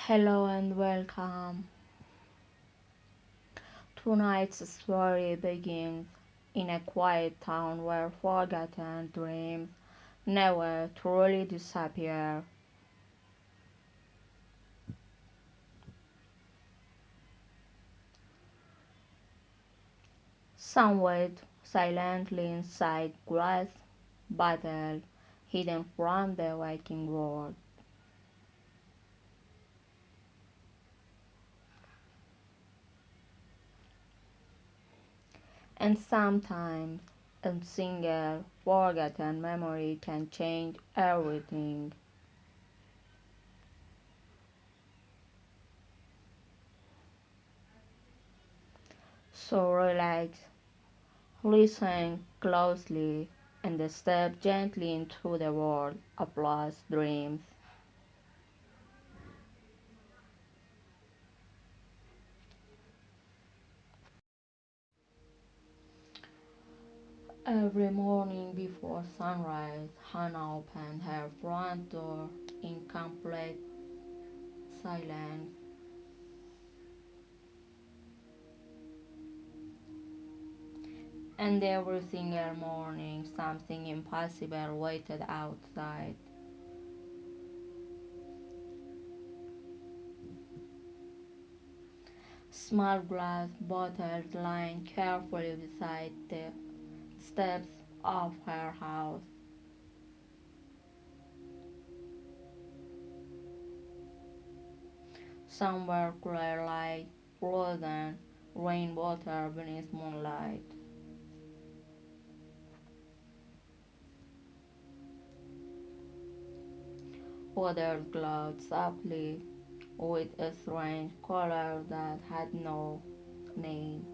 Hello and welcome. Tonight's story begins in a quiet town where forgotten dreams never truly disappear. Some wait silently inside glass bottles hidden from the waking world, and sometimes a single forgotten memory can change everything. So relax, listen closely, and step gently into the world of lost dreams. Every morning before sunrise, Hannah opened her front door in complete silence, and every single morning something impossible waited outside. Small glass bottles lying carefully beside the steps of her house. Some were clear like frozen rainwater beneath moonlight. Others glowed softly with a strange color that had no name.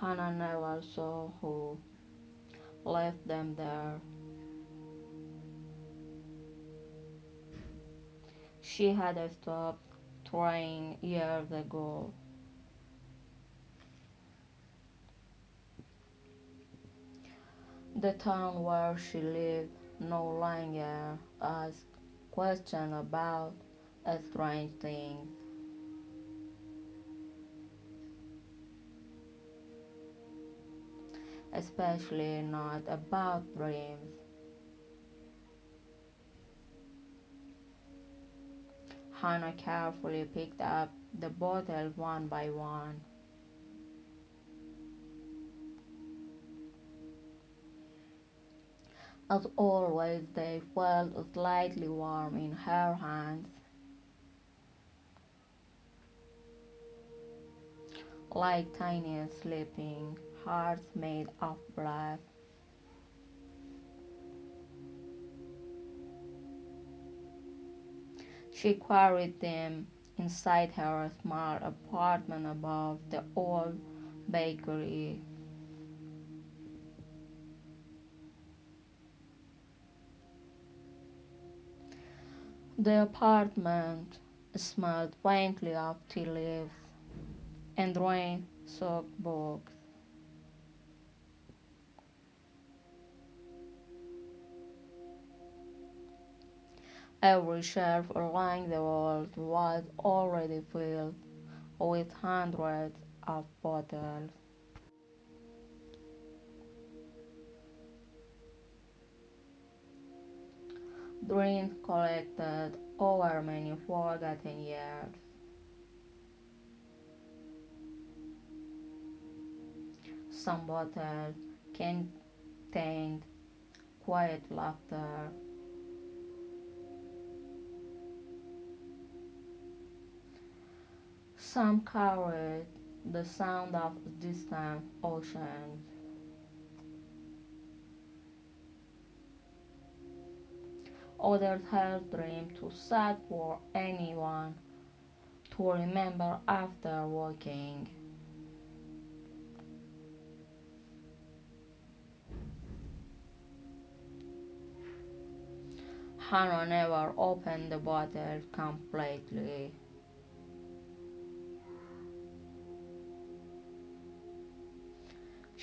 Hannah never saw who left them there. She had stopped trying years ago. The town where she lived no longer asked questions about strange things, especially not about dreams. Hannah carefully picked up the bottles one by one. As always, they felt slightly warm in her hands, like tiny sleeping hearts made of glass. She carried them inside her small apartment above the old bakery. The apartment smelled faintly of tea leaves and rain-soaked books. Every shelf along the walls was already filled with hundreds of bottles. Drinks collected over many forgotten years. Some bottles contained quiet laughter. Some carried the sound of distant oceans. Others held dreams too sad for anyone to remember after walking. Hannah never opened the bottle completely.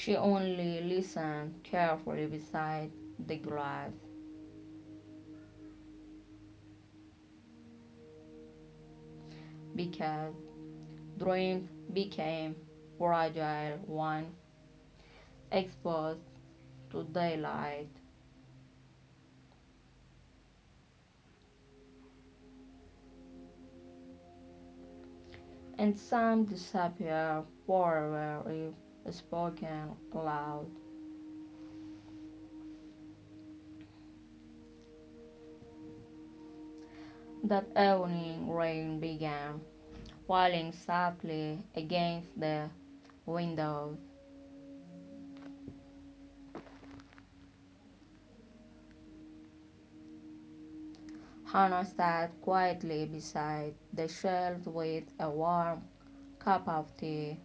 She only listened carefully beside the glass because dreams became fragile once exposed to daylight, and some disappear forever if spoken aloud. That evening rain began, falling softly against the windows. Hannah sat quietly beside the shelf with a warm cup of tea.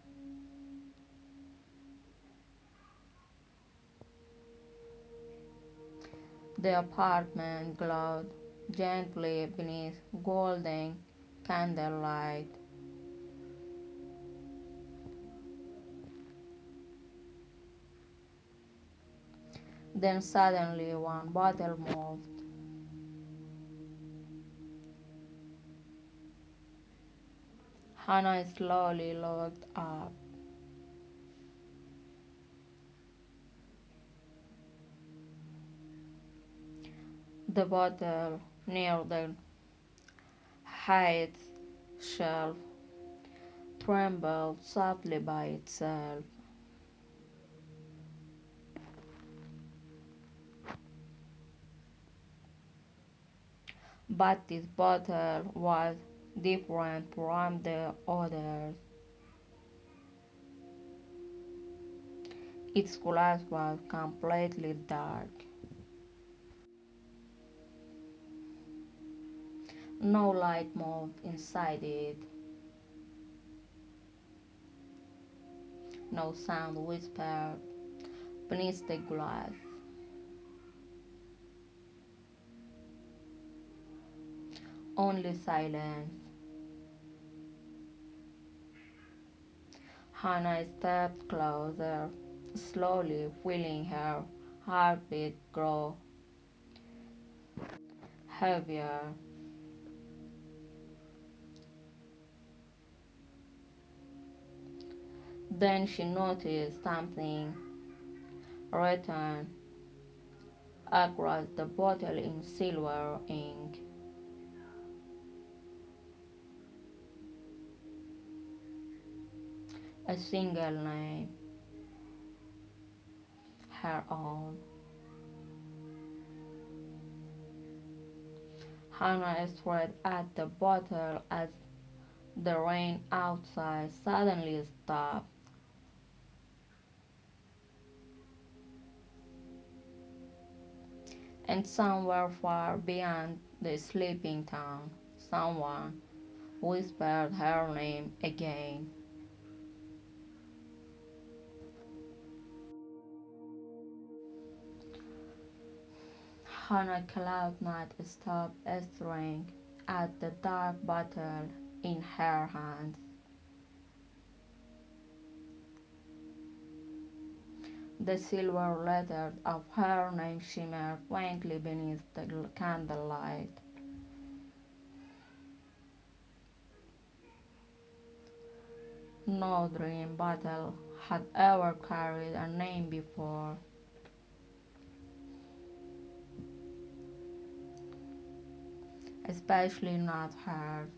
The apartment glowed gently beneath golden candlelight. Then suddenly one bottle moved. Hannah slowly looked up. The bottle near the height shelf trembled softly by itself. But this bottle was different from the others. Its glass was completely dark. No light moved inside it. No sound whispered beneath the glass. Only silence. Hannah stepped closer, slowly feeling her heartbeat grow heavier. Then she noticed something written across the bottle in silver ink. A single name, her own. Hannah stared at the bottle as the rain outside suddenly stopped, and somewhere far beyond the sleeping town, someone whispered her name again. Hannah could not stop staring at the dark bottle in her hands. The silver letters of her name shimmered faintly beneath the candlelight. No dream bottle had ever carried a name before, especially not hers.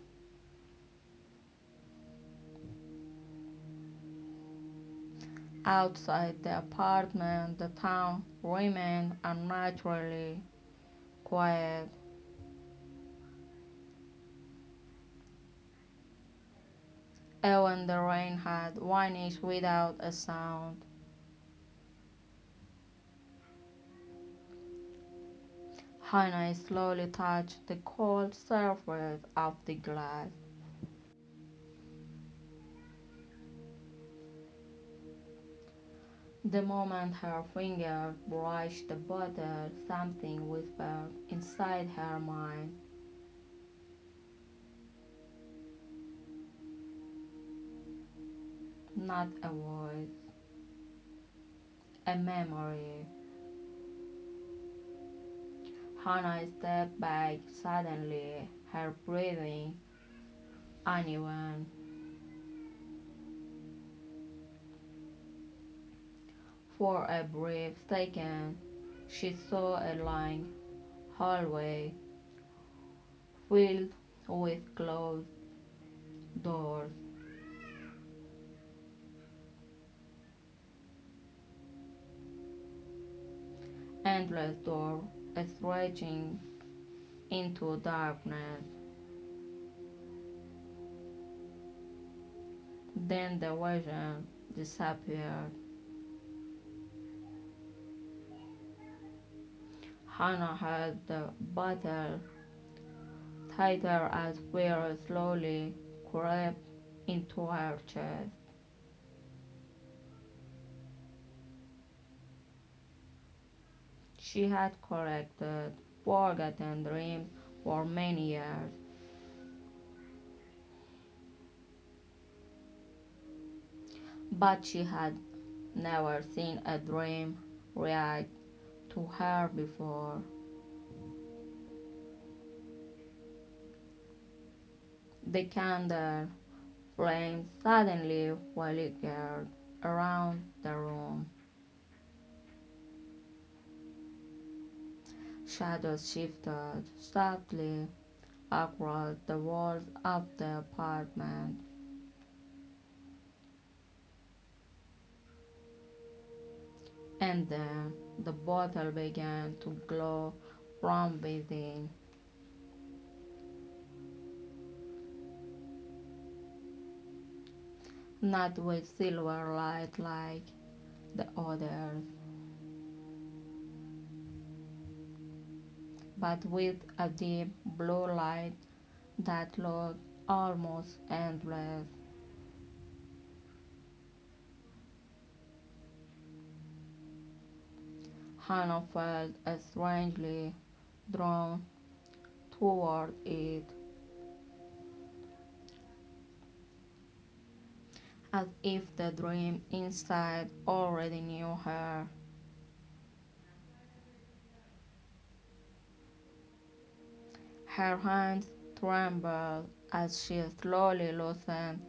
Outside the apartment, the town remained unnaturally quiet. Even the rain had vanished without a sound. Hannah slowly touched the cold surface of the glass. The moment her fingers brushed the bottle, something whispered inside her mind. Not a voice, a memory. Hannah stepped back suddenly, her breathing uneven. For a brief second, she saw a long hallway filled with closed doors, endless doors stretching into darkness. Then the vision disappeared. Hannah held the bottle tighter as fear slowly crept into her chest. She had collected forgotten dreams for many years, but she had never seen a dream react to her before. The candle flames suddenly flickered around the room. Shadows shifted softly across the walls of the apartment, and then the bottle began to glow from within, not with silver light like the others, but with a deep blue light that looked almost endless. Hannah felt strangely drawn toward it, as if the dream inside already knew her. Her hands trembled as she slowly loosened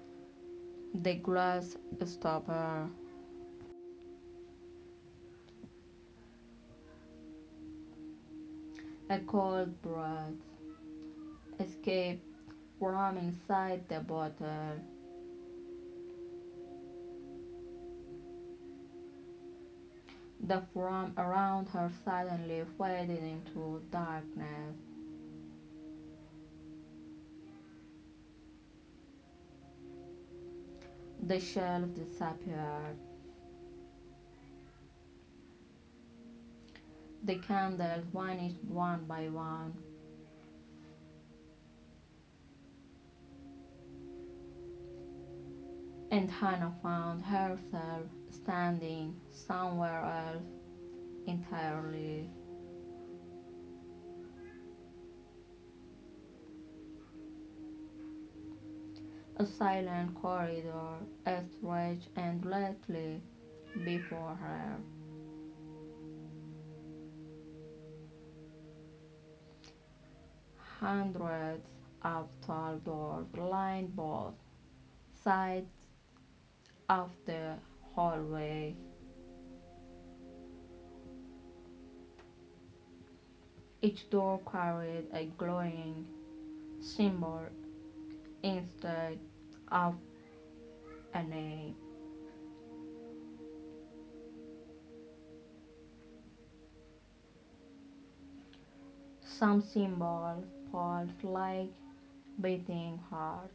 the glass stopper. A cold breath escaped from inside the bottle. The foam around her suddenly faded into darkness. The shelf disappeared. The candles vanished one by one, and Hannah found herself standing somewhere else entirely. A silent corridor stretched endlessly before her. Hundreds of tall doors lined both sides of the hallway. Each door carried a glowing symbol instead of a name. Some symbols pulsed like beating hearts.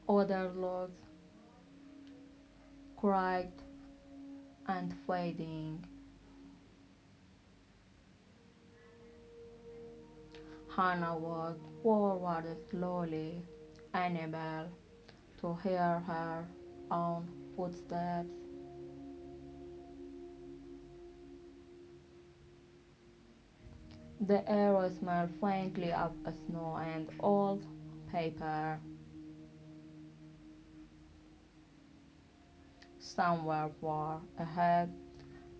Other looked cracked and fading. Hannah walked forward slowly, unable to hear her own footsteps. The air smelled faintly of snow and old paper. somewhere far ahead,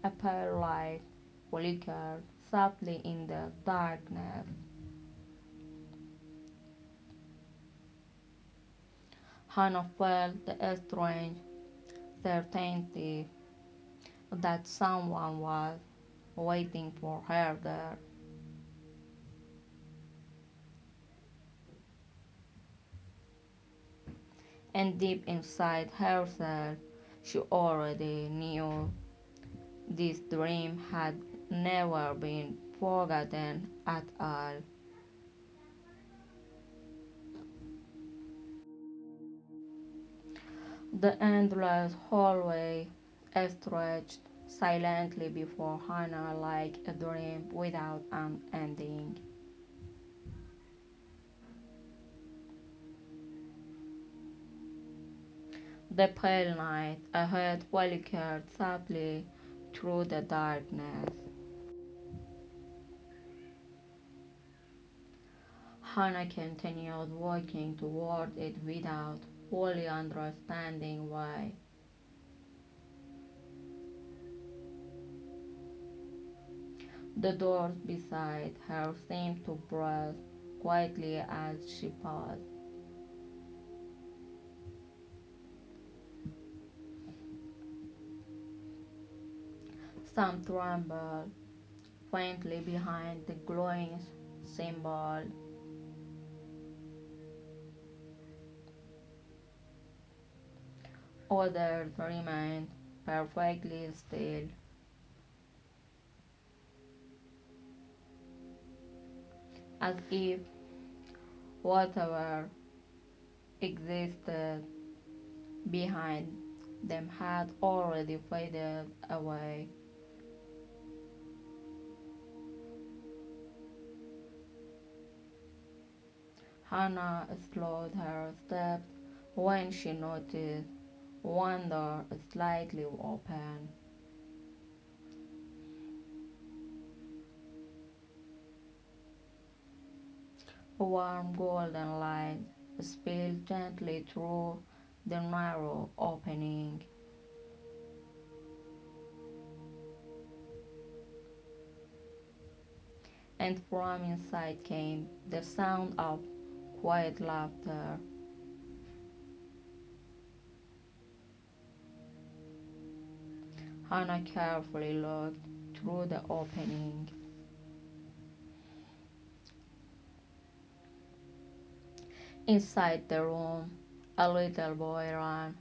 a pale light flickered softly in the darkness. Hannah felt the strange certainty that someone was waiting for her there. And deep inside herself, she already knew this dream had never been forgotten at all. The endless hallway stretched silently before Hannah like a dream without an ending. The pale night ahead flickered softly through the darkness. Hannah continued walking toward it without fully understanding why. The doors beside her seemed to brush quietly as she paused. Some trembled faintly behind the glowing symbol. Others remained perfectly still, as if whatever existed behind them had already faded away. Hannah slowed her steps when she noticed one door slightly open. Warm golden light spilled gently through the narrow opening, and from inside came the sound of quiet laughter. Hannah carefully looked through the opening. Inside the room, a little boy ran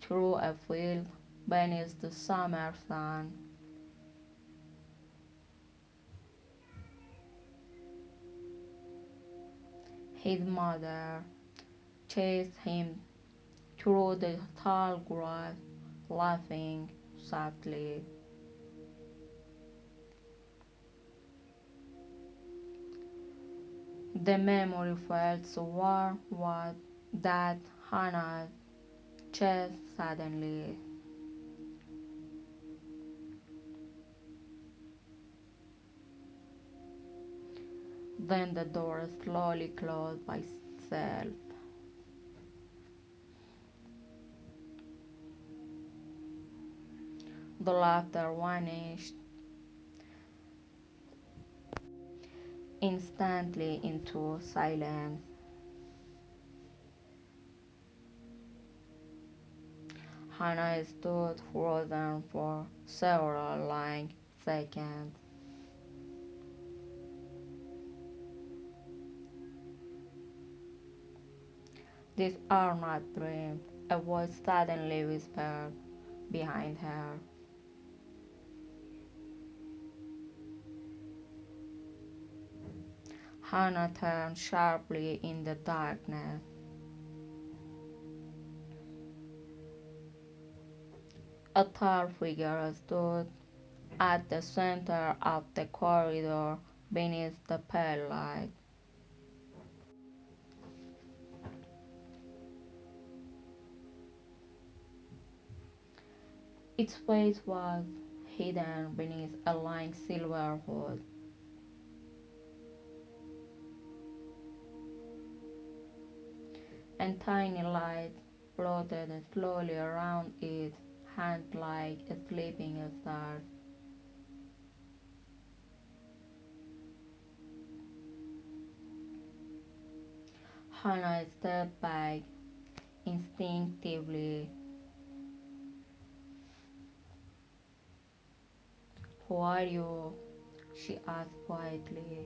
through a field beneath the summer sun. His mother chased him through the tall grass, laughing softly. The memory felt so warm that Hannah's chest suddenly. Then the door slowly closed by itself. The laughter vanished instantly into silence. Hannah stood frozen for several long seconds. These are not dreams, a voice suddenly whispered behind her. Hannah turned sharply in the darkness. A tall figure stood at the center of the corridor beneath the pale light. Its face was hidden beneath a long silver hood, and tiny lights floated slowly around its hand like a sleeping star. Hannah stepped back instinctively. Who are you? She asked quietly.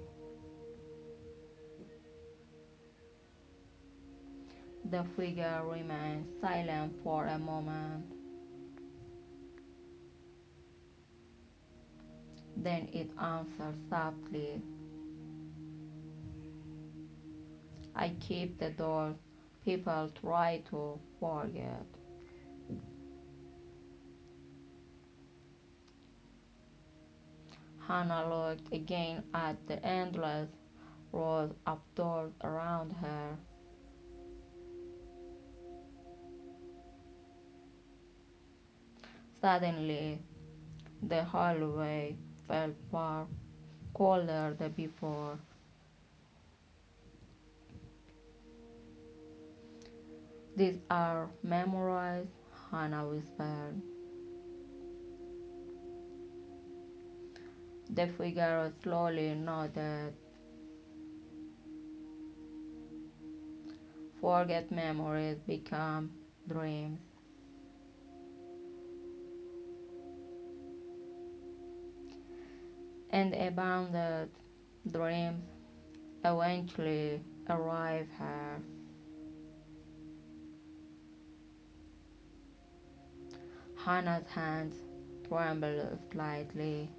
The figure remained silent for a moment. Then it answered softly, I keep the doors people try to forget. Hannah looked again at the endless rows of doors around her. Suddenly, the hallway felt far colder than before. These are memorized, Hannah whispered. The figure slowly nodded. Forget memories become dreams. And abandoned dreams eventually arrive here. Hannah's hands trembled slightly.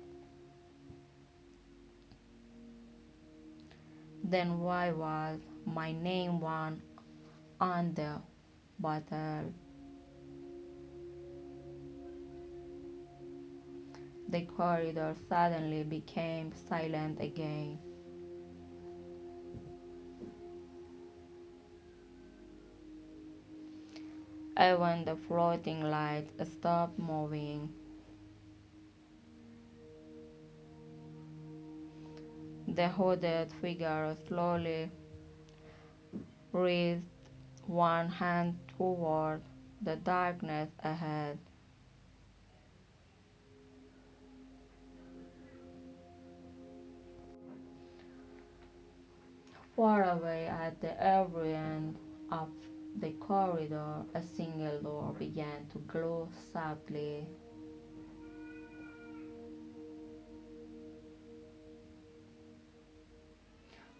Then why was my name one on the bottle? The corridor suddenly became silent again. Even the floating lights stopped moving. The hooded figure slowly raised one hand toward the darkness ahead. Far away at the every end of the corridor, a single door began to glow softly.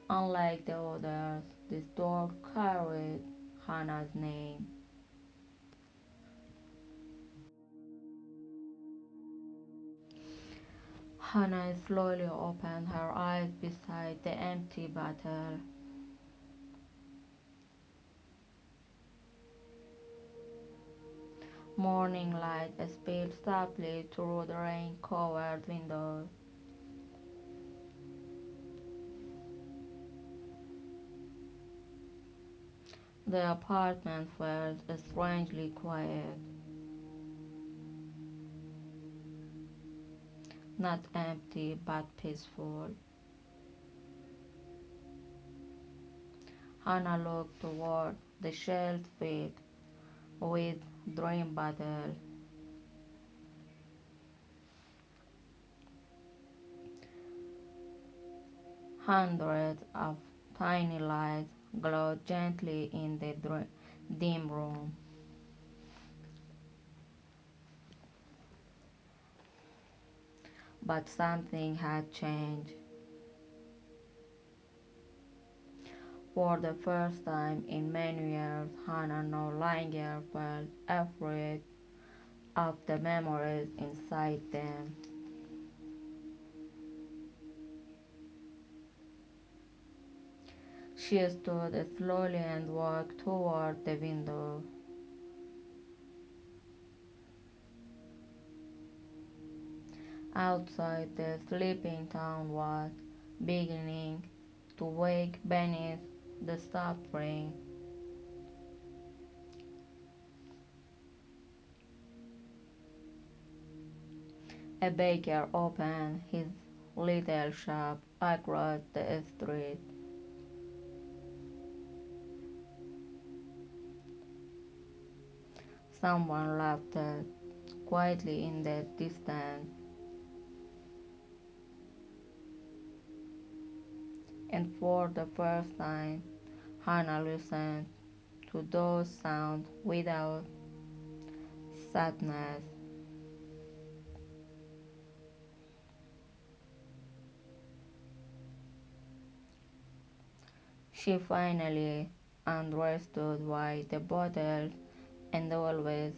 Unlike the others, this door carried Hannah's name. Hannah slowly opened her eyes beside the empty bottle. Morning light spilled softly through the rain-covered windows. The apartment felt strangely quiet, not empty but peaceful. Hannah looked toward the shelf filled with dream bottles. Hundreds of tiny lights glowed gently in the dim room. But something had changed. For the first time in many years, Hannah no longer felt afraid of the memories inside them. She stood slowly and walked toward the window. Outside, the sleeping town was beginning to wake beneath the soft rain. A baker opened his little shop across the street. Someone laughed. quietly in the distance, and for the first time, Hannah listened to those sounds without sadness. She finally understood why the bottles and always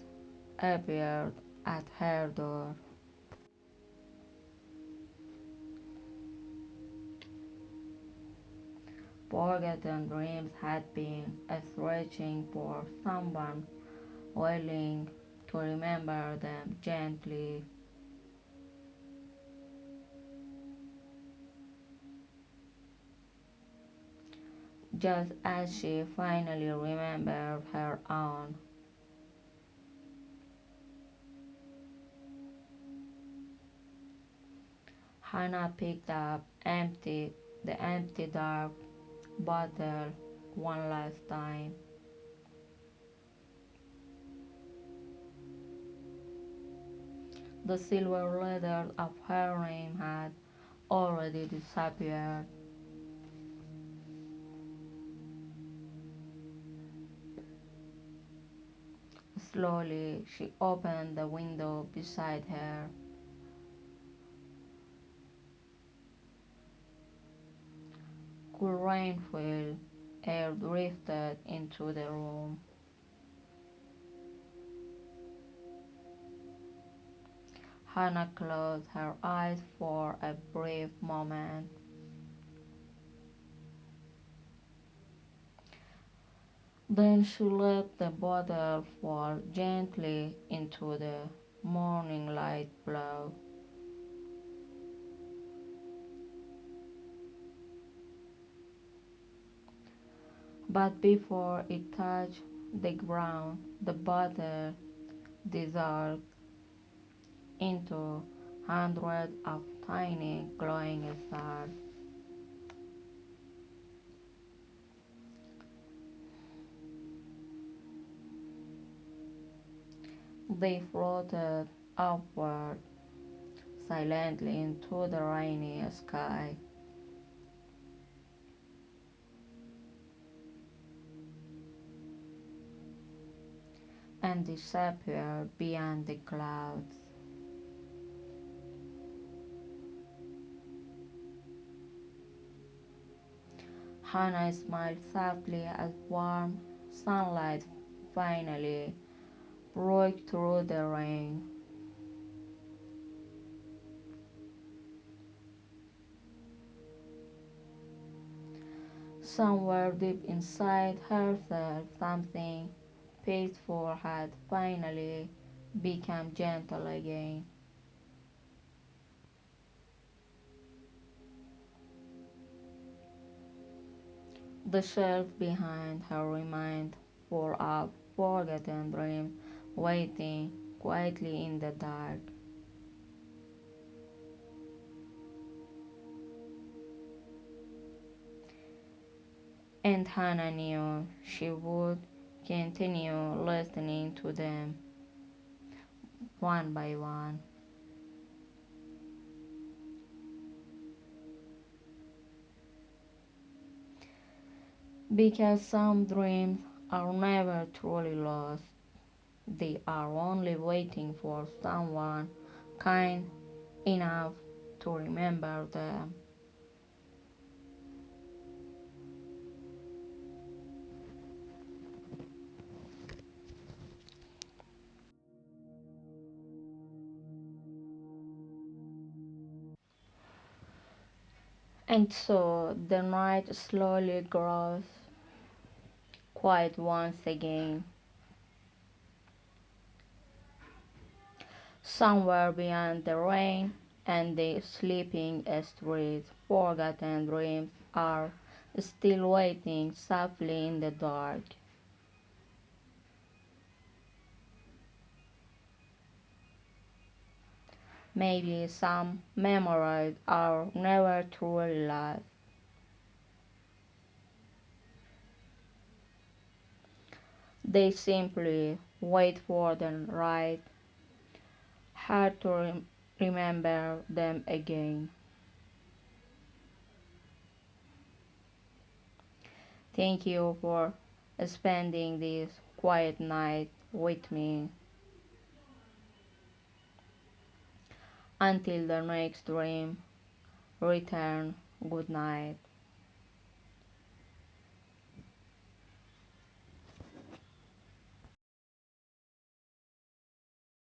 appeared at her door. Forgotten dreams had been searching for someone willing to remember them gently, just as she finally remembered her own. Hannah picked up the empty dark bottle one last time. The silver letters of her name had already disappeared. Slowly, she opened the window beside her. Cool rain-filled air drifted into the room. Hannah closed her eyes for a brief moment. Then she let the bottle fall gently into the morning light below. But before it touched the ground, the bottle dissolved into hundreds of tiny glowing stars. They floated upward silently into the rainy sky, and disappeared beyond the clouds. Hannah smiled softly as warm sunlight finally broke through the rain. Somewhere deep inside herself, something peaceful had finally become gentle again. The shelf behind her remained full of forgotten dreams waiting quietly in the dark. And Hannah knew she would continue listening to them one by one. Because some dreams are never truly lost, they are only waiting for someone kind enough to remember them. And so the night slowly grows quiet once again. Somewhere beyond the rain and the sleeping streets, forgotten dreams are still waiting softly in the dark. Maybe some memories are never truly lost. They simply wait for the right hard to remember them again. Thank you for spending this quiet night with me. Until the next dream, return. Good night.